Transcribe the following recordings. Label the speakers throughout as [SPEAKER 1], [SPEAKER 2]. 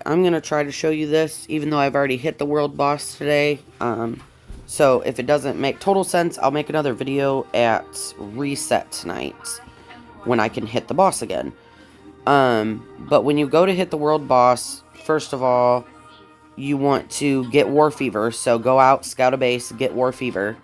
[SPEAKER 1] I'm going to try to show you this, even though I've already hit the world boss today. So if it doesn't make total sense, I'll make another video at reset tonight when I can hit the boss again. But when you go to hit the world boss, first of all, you want to get War Fever. So go out, scout a base, get War Fever.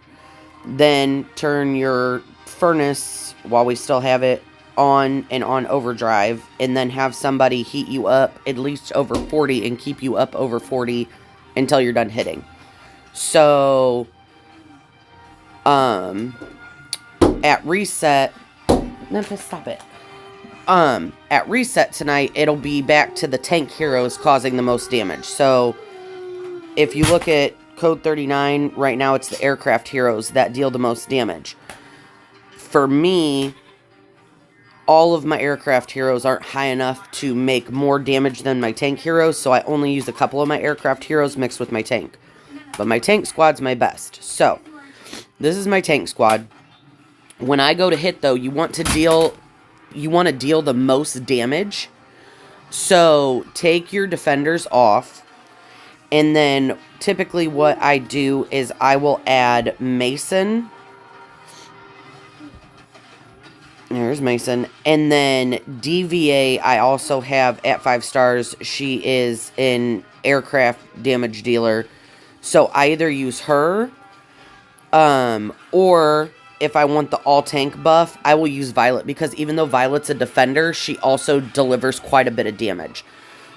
[SPEAKER 1] Then turn your furnace, while we still have it, on and on overdrive, and then have somebody heat you up at least over 40 and keep you up over 40 until you're done hitting. So, at reset, Memphis, stop it. At reset tonight, it'll be back to the tank heroes causing the most damage. So, if you look at code 39, right now it's the aircraft heroes that deal the most damage. For me, all of my aircraft heroes aren't high enough to make more damage than my tank heroes, so I only use a couple of my aircraft heroes mixed with my tank. But my tank squad's my best. So, this is my tank squad. When I go to hit, though, you want to deal the most damage. So, take your defenders off. And then, typically what I do is I will add Mason. There's Mason. And then DVA, I also have at 5 stars. She is an aircraft damage dealer. So I either use her, or if I want the all-tank buff, I will use Violet. Because even though Violet's a defender, she also delivers quite a bit of damage.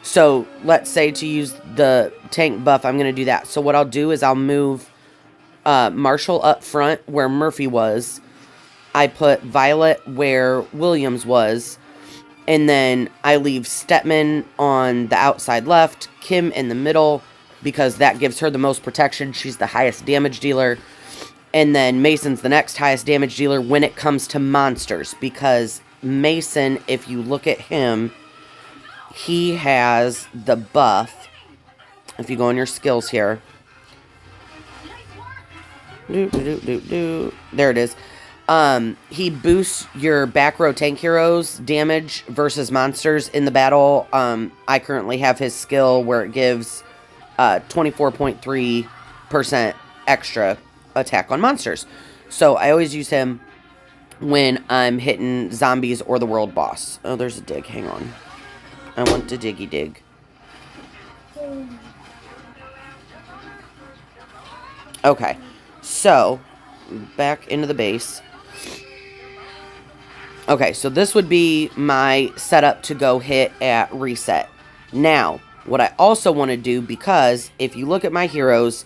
[SPEAKER 1] So let's say to use the tank buff, I'm going to do that. So what I'll do is I'll move Marshall up front where Murphy was. I put Violet where Williams was, and then I leave Stetman on the outside left, Kim in the middle, because that gives her the most protection. She's the highest damage dealer, and then Mason's the next highest damage dealer when it comes to monsters, because Mason, if you look at him, he has the buff. If you go on your skills here, there it is. He boosts your back row tank heroes damage versus monsters in the battle. I currently have his skill where it gives 24.3% extra attack on monsters. So I always use him when I'm hitting zombies or the world boss. Oh, there's a dig. Hang on. I want to diggy dig. Okay. So, back into the base. Okay, so this would be my setup to go hit at reset. Now, what I also want to do, because if you look at my heroes,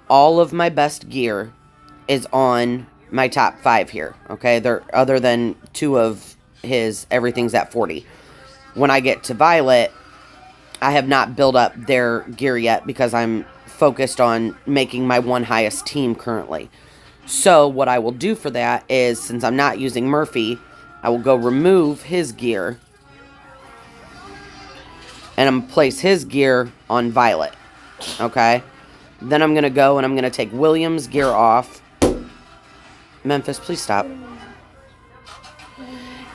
[SPEAKER 1] all of my best gear is on my top 5 here. Okay, other than 2 of his, everything's at 40. When I get to Violet, I have not built up their gear yet because I'm focused on making my 1 highest team currently. So what I will do for that is, since I'm not using Murphy, I will go remove his gear. And I'm going to place his gear on Violet. Okay? Then I'm going to go and I'm going to take Williams' gear off. Memphis, please stop.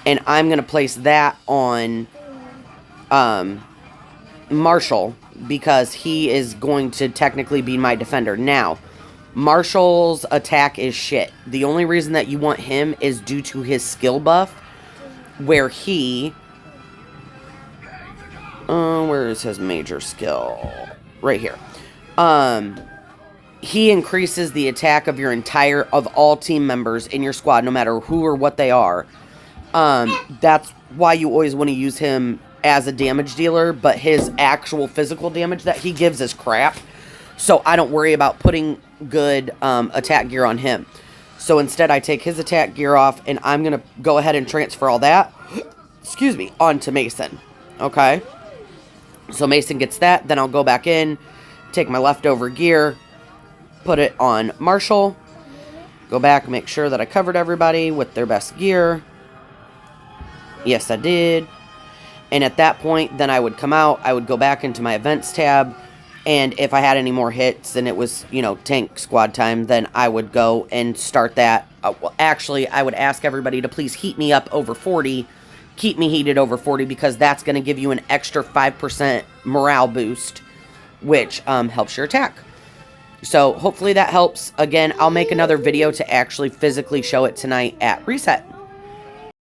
[SPEAKER 1] And I'm going to place that on Marshall, because he is going to technically be my defender. Now, Marshall's attack is shit. The only reason that you want him is due to his skill buff, where he... where is his major skill? Right here. He increases the attack of all team members in your squad, no matter who or what they are. That's why you always want to use him as a damage dealer, but his actual physical damage that he gives is crap. So I don't worry about putting good attack gear on him. So instead I take his attack gear off, and I'm going to go ahead and transfer all that, excuse me, onto Mason. Okay? So Mason gets that, then I'll go back in, take my leftover gear, put it on Marshall, go back, make sure that I covered everybody with their best gear. Yes, I did. And at that point, then I would come out, I would go back into my events tab, and if I had any more hits and it was, tank squad time, then I would go and start that. Well, actually, I would ask everybody to please heat me up over 40, keep me heated over 40, because that's going to give you an extra 5% morale boost, which helps your attack. So hopefully that helps. Again, I'll make another video to actually physically show it tonight at reset.